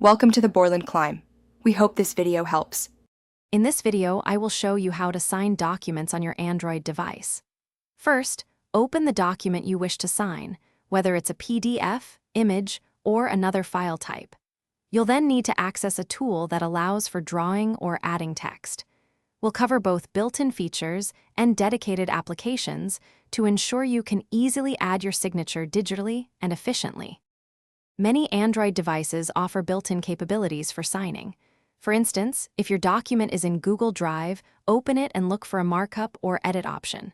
Welcome to the Borland Climb. We hope this video helps. In this video, I will show you how to sign documents on your Android device. First, open the document you wish to sign, whether it's a PDF, image, or another file type. You'll then need to access a tool that allows for drawing or adding text. We'll cover both built-in features and dedicated applications to ensure you can easily add your signature digitally and efficiently. Many Android devices offer built-in capabilities for signing. For instance, if your document is in Google Drive, open it and look for a markup or edit option.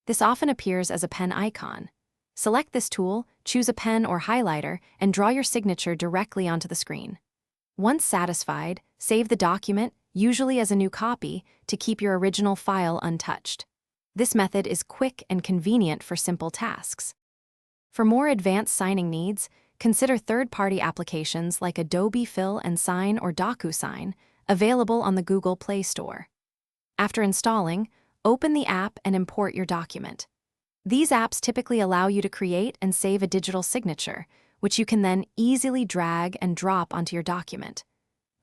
This often appears as a pen icon. Select this tool, choose a pen or highlighter, and draw your signature directly onto the screen. Once satisfied, save the document, usually as a new copy, to keep your original file untouched. This method is quick and convenient for simple tasks. For more advanced signing needs, consider third-party applications like Adobe Fill and Sign or DocuSign, available on the Google Play Store. After installing, open the app and import your document. These apps typically allow you to create and save a digital signature, which you can then easily drag and drop onto your document.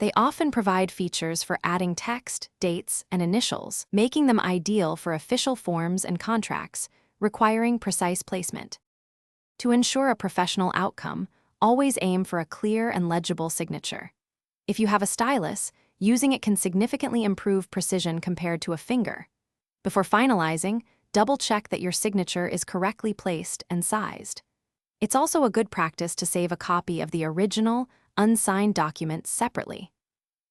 They often provide features for adding text, dates, and initials, making them ideal for official forms and contracts, requiring precise placement. To ensure a professional outcome, always aim for a clear and legible signature. If you have a stylus, using it can significantly improve precision compared to a finger. Before finalizing, double-check that your signature is correctly placed and sized. It's also a good practice to save a copy of the original, unsigned document separately.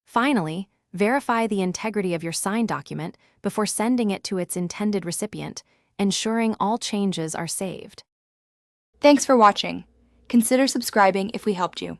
Finally, verify the integrity of your signed document before sending it to its intended recipient, ensuring all changes are saved. Thanks for watching. Consider subscribing if we helped you.